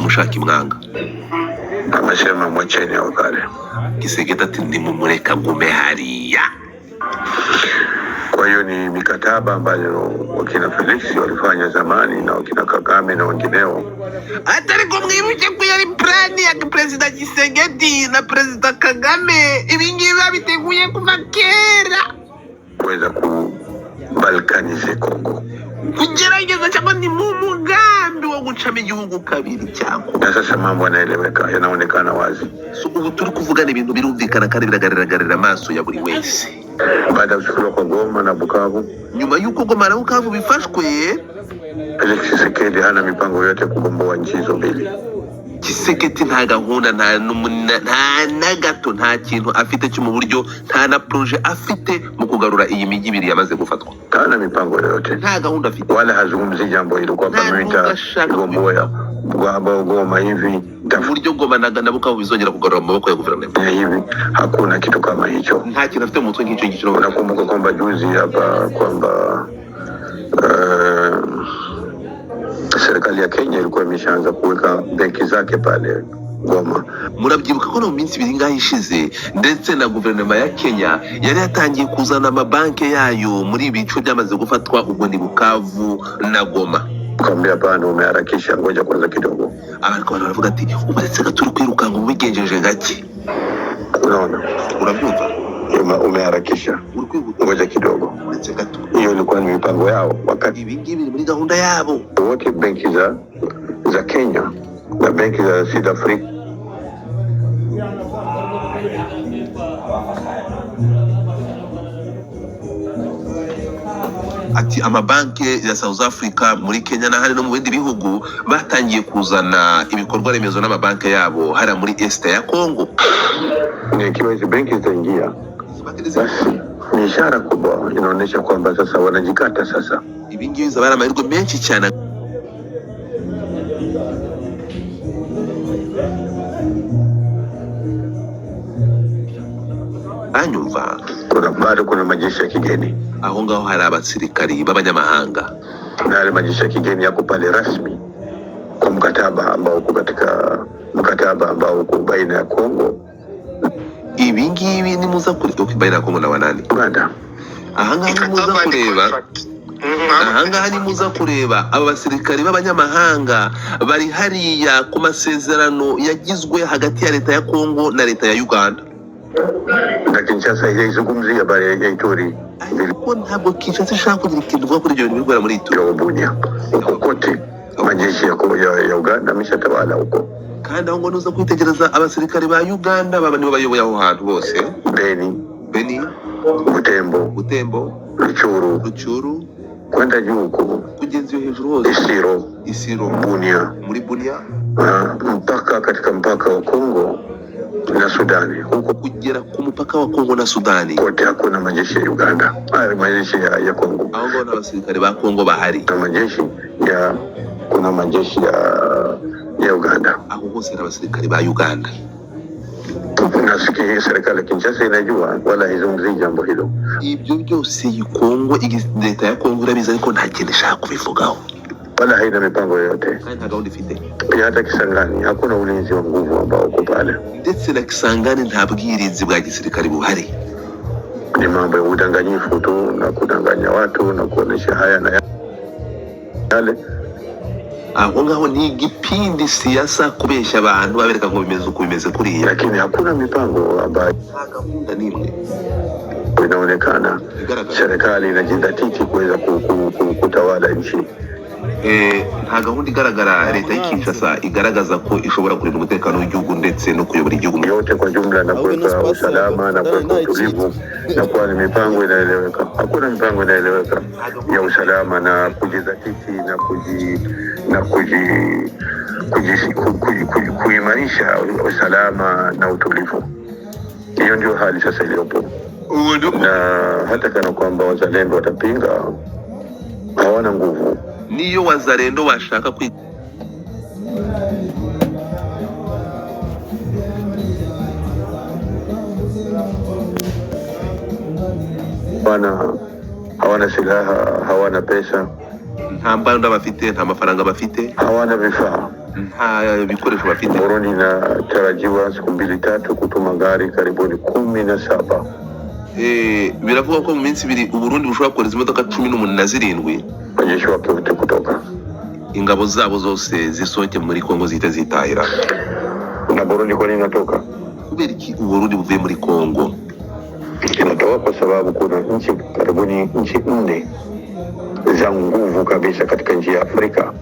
mushaka imwanga. Amesema mwacheni wakale. Kisegeta ati nimumureka ngume hariya. Kwa hiyo ni mikataba ambayo wakina Felix walifanya zamani na wakina Kagame na wengineo. Atari ko mwibuke ko yari plan ya President Kisegeti na President Kagame ibingibi babiteguye kuva kera. Kuweza kubalkanize Kongo. Kugerageza cyangwa ni mu mugambi wo gucama igihugu kabiri cyangwa. Na sasa mambo yanaeleweka, yanaonekana wazi. So ubu turi kuvugana ibintu birumvikana kandi biragaragara amaso ya buri wese. Baada ya kuchukuliwa kwa Goma na Bukavu, nyuma yuko Goma na Bukavu bifashwe, Felix Tshisekedi hana mipango yote kugomboa nchi hizo mbili. Tshisekedi nta gahunda nta gato nta kintu afite cyo mu buryo nta na projet afite mu kugarura iyi migi ibiri yamaze gufatwa. Hana mipango yote, nta gahunda afite, wala hazungumzi jambo hilo kwamba gomboa Goma hivi buryo Goma na Bukavu bizongera kugarura mu maboko ya guverinoma hivi. Hakuna kitu kama hicho, nta kintu afite mu mutwe nk'icyo ngicyo. Nakumbuka kwamba juzi hapa kwamba serikali ya Kenya ilikuwa imeshaanza kuweka benki zake pale Goma. Murabyibuka ko no mu minsi ibiri ngaho ishize ndetse na guverinoma ya Kenya yari yatangiye kuzana amabanki yayo muri ibice byamaze gufatwa, ubwo ni Bukavu na Goma. Kwambia bana umeharakisha, ngoja kwanza kidogo. Abantu baravuga ati ubaretse gaturi kwiruka ngo ubigenjeje gake. Unaona? Urabyumva? Umeharakisha, ngoja kidogo. Hiyo ilikuwa ni mipango yao wakati ibingibi muri gahunda yabo. Wote benki za Kenya na benki za South Africa ati amabanki ya South Africa muri Kenya na hari no mu bindi bihugu batangiye kuzana ibikorwa remezo n'amabanki yabo hari muri Est ya Congo. Ni kiwezi benki zitaingia, ni ishara kubwa inaonyesha kwamba sasa wanajikata sasa. Ibingibi zabara amahirwe menshi cyane. Anyumva kuna majeshi ya kigeni aho ngaho, hari abasirikari b'abanyamahanga na wale majeshi ya kigeni yako pale rasmi kwa mkataba ambao uko katika mkataba ambao uko baina ya Kongo. Ibingibi ni muza kuri baina ya Kongo na wanani Uganda. Ahanga ni muza kureba, ahanga ni muza kureba aba basirikari b'abanyamahanga bari hariya ku masezerano yagizwe hagati ya leta ya Kongo na leta ya Uganda. Na Kinshasa izungumzia habari ya Ituri. Ariko ntabwo Kinshasa ishaka kugira ikintu vuga kuri ibyo bintu bigora muri Ituri. Bunia uko kote majeshi ya Uganda ameshatawala huko. Kandi aho ngo nuza kwitegereza abasirikari ba Uganda baba nibo bayoboye aho hantu bose. Beni, Butembo, Ruchuru, kwenda juu huko kujenzi hejuru hose, Isiro, Bunia, muri Bunia, mpaka katika mpaka wa Kongo na Sudani, huko kugera ku mupaka wa Kongo na Sudani kote hakuna majeshi ya Uganda, majeshi ya Kongo. Aho ngo abasirikari ba Kongo bahari, kuna majeshi ya Uganda. Aho hose abasirikari ba Uganda. Nasikia serikali ya Kinshasa inajua wala haizungumzi jambo hilo. Ibyo byose Kongo, leta ya Kongo irabizi ariko nta kintu ishaka kubivugaho. Wala haina mipango yoyote. Nta gahunda ifite. Hata Kisangani hakuna ulinzi wa nguvu ambao uko pale. Ndetse na Kisangani nta bwirinzi bwa gisirikari buhari. Ni mambo ya udanganyifu tu na kudanganya watu na kuonesha haya na yale. Aho ngaho ni igipindi siasa kubesha abantu babereka ngo bimeze uko bimeze kuriya, lakini hakuna mipango ambayo gahunda nimwe inaonekana. Serikali inajidhatiti kuweza kutawala nchi. Nta gahunda igaragara leta y'Kinshasa igaragaza ko ishobora kurinda umutekano w'igihugu ndetse no kuyobora igihugu yote kwa jumla na kuweka usalama na kuweka utulivu na kuwa ni mipango inaeleweka. Hakuna mipango inaeleweka ya usalama na kujidhatiti na kuimarisha usalama na utulivu. Hiyo ndio hali sasa iliyopo, na hata kana kwamba wazalendo watapinga, hawana nguvu. Niyo wazalendo washaka hawana silaha, hawana pesa, nta mbunda bafite, nta mafaranga bafite, hawana vifaa. bikoresho bafite. Burundi inatarajiwa siku 2-3 kutuma gari karibuni 17. Biravuga ko mu minsi 2 Uburundi bushobora kohereza imodoka 17 majeshi wake wote kutoka, ingabo zabo zose zisohoke muri Kongo zihita zitahira. Na Burundi kwa nini inatoka? Kubera iki Uburundi buvuye muri Kongo? Inatoka kwa sababu kuna nchi karibuni nchi 4 za nguvu kabisa katika nchi ya Afrika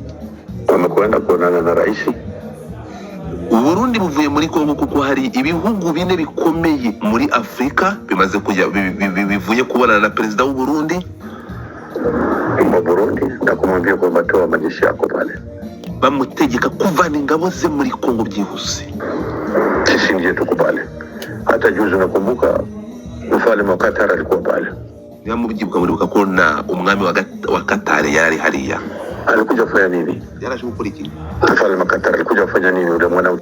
wamekwenda kuonana na rais. Uburundi buvuye muri Kongo kuko hari ibihugu 4 bikomeye muri Afrika bimaze kujya bivuye kubonana na president w'u Burundi. Mu Burundi na kumwambia kwamba toa majeshi yako pale, bamutegeka kuvana ingabo ze muri Kongo byihuse. Sisi ndiye tukubali. Hata juzi nakumbuka mfalme wa Qatar alikuwa pale. Yamubyibuka muri ko na umwami wa Qatar yari hariya. Alikuja kufanya nini? Yaraje gukora iki? Mfalme wa Qatar alikuja kufanya nini? Yule mwana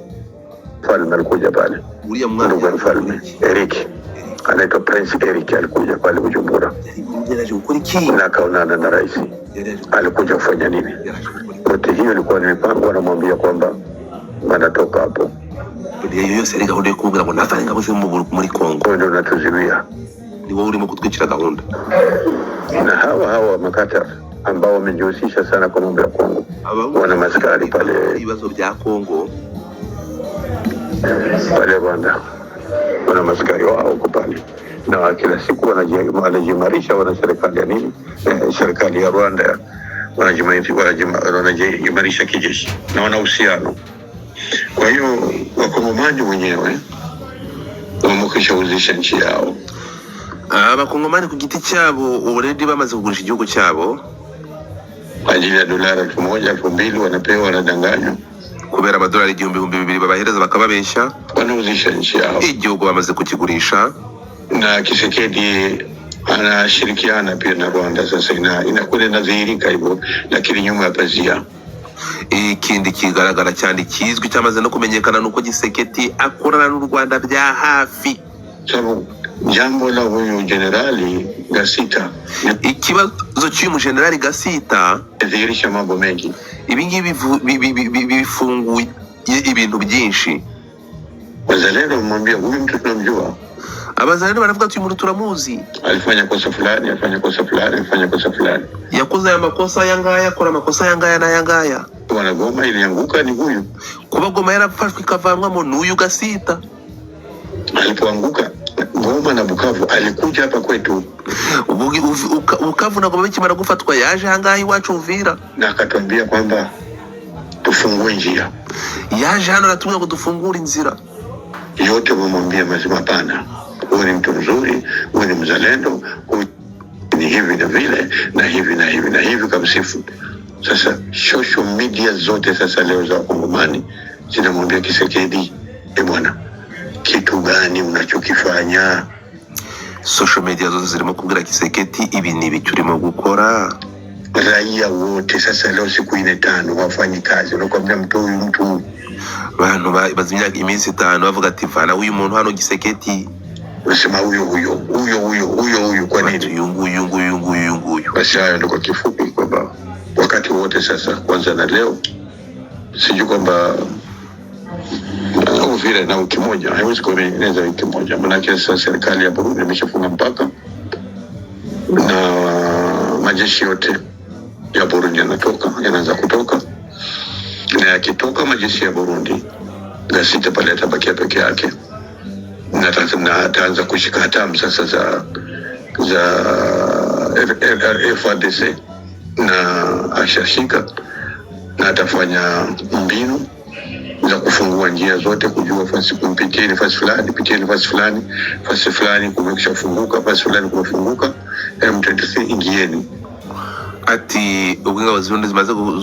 mfalme alikuja pale. Uriya mwana wa mfalme Eric, anaitwa Prince Eric, alikuja pale Bujumbura. Yaraje gukora iki? Na kaonana na rais. Alikuja kufanya nini? Yote hiyo ilikuwa ni mipango, anamwambia kwamba wanatoka hapo. Ndio yose ari gahunda yo kubwira ngo nafanye ingabo ze muri Kongo. Ndio natuziwia. Ni wowe urimo kutwicira gahunda. Na hawa Makatar ambao wamejihusisha sana kwa mambo ya Kongo, wana maskari pale ibibazo bya Kongo pale Rwanda, wana maskari wao huko pale, na kila siku wanajimarisha, wana serikali ya nini, serikali ya Rwanda wanajimarisha kijeshi na wana uhusiano. Kwa hiyo wakongomani wenyewe wamekwishauzisha nchi yao. Abakongomani ku giti cyabo already bamaze kugurisha igihugu cyabo ajili ya dolara 1,000, 2,000 wanapewa, wanadanganywa kubera amadolari 2,000 babahereza bakababesha, wanauzisha nchi yao. Igihugu bamaze kukigurisha, na Kisekedi anashirikiana pia na Rwanda. Sasa inakwenda inadhihirika hivyo, lakini nyuma ya pazia. Ikindi kigaragara cyane kizwi cyamaze no kumenyekana nuko Kisekedi akorana n'u Rwanda bya hafi. Sababu jambo la huyu Generali Gasita, ikibazo cy'uyu Generali Gasita dhihirisha mambo mengi. Ibingibi bifunguye ibintu byinshi. Wazalendo mwambia huyu mtu tunamjua. Abazalendo baravuga ati umuntu turamuzi, alifanya kosa fulani, alifanya kosa fulani, alifanya kosa fulani. Yakoze ya makosa yangaya, akora makosa yangaya na yangaya. Wana Goma ilianguka ni huyu. Kuba Goma yarafashwe ikavanwamo n'uyu Gasita. Alipoanguka Goma na Bukavu alikuja hapa kwetu. Bukavu na Goma bikimara gufatwa yaje hangaha iwacu Uvira, na akatuambia kwamba tufungue njia. Yaje hano natumwe ngo dufungure inzira. Yote wamwambia mazima pana, wewe ni mtu mzuri, wewe ni mzalendo, ni hivi na vile na hivi na hivi na hivi, kamsifu. Sasa social media zote sasa leo za Kongomani zinamwambia Kisekedi, bwana, kitu gani unachokifanya? Social media zote zirimo kubwira Kisekedi ibi ni biturimo gukora. Raia wote sasa leo siku 5 wafanyi kazi, unakwambia mtu bantu bazimya iminsi 5 bavuga ati vana uyu muntu hano Kisekedi, unasema huyo kwa nini uyu? Basi hayo ndio kwa kifupi kwamba wakati wote sasa, kwanza na leo sijui kwamba Uvira na wiki moja haiwezi kueneza wiki moja, maana sasa serikali ya Burundi imeshafunga mpaka na majeshi yote ya Burundi yanaanza kutoka, na yakitoka majeshi ya Burundi Gasita pale atabakia peke yake, na ataanza kushika hatamu sasa za FARDC, na ashashika na atafanya mbinu za kufungua njia zote, kujua fasi kumpitia nafasi fulani, pitia nafasi fulani, fasi fulani kumekishafunguka, fasi fulani kumefunguka, M23 ingieni. Ati ubwo Burundi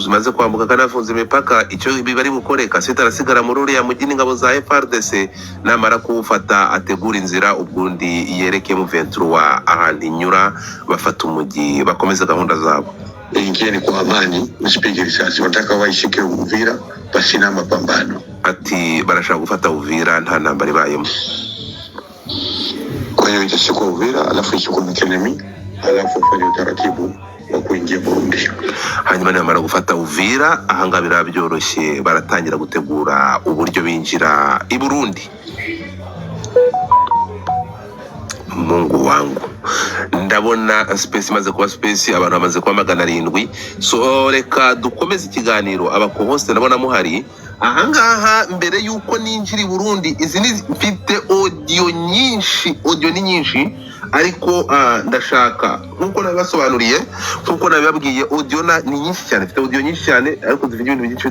zimaze kwambuka kanafunze imipaka, icyo bibari gukore Kasita arasigara muri uriya mujyi ngabo za FARDC, namara kuwufata ategura inzira ubundi yereke mu 23 ahandi nyura bafata umujyi bakomeza gahunda zabo. Ingieni kwa amani, msipige risasi, wataka waishike Uvira basi na mapambano. Ati barashaka gufata Uvira nta nambari bayemo. Kwa hiyo itashikwa Uvira alafu ishikwe Mkelemi, alafu fanya utaratibu wa kuingia Burundi. Hanyuma nyamara gufata Uvira ahanga birabyoroshye baratangira gutegura uburyo binjira i Burundi. Mungu wangu, ndabona space maze kuba space, abantu bamaze kuba 700. So reka dukomeze ikiganiro abako hose ndabona muhari ahangaha mbere yuko ninjira i Burundi. Izi ni mfite audio ni nyinshi ariko ndashaka nkuko nabasobanuriye nkuko nabibabwiye audio ni nyinshi cyane, mfite audio nyinshi cyane ariko dufite ibintu byinshi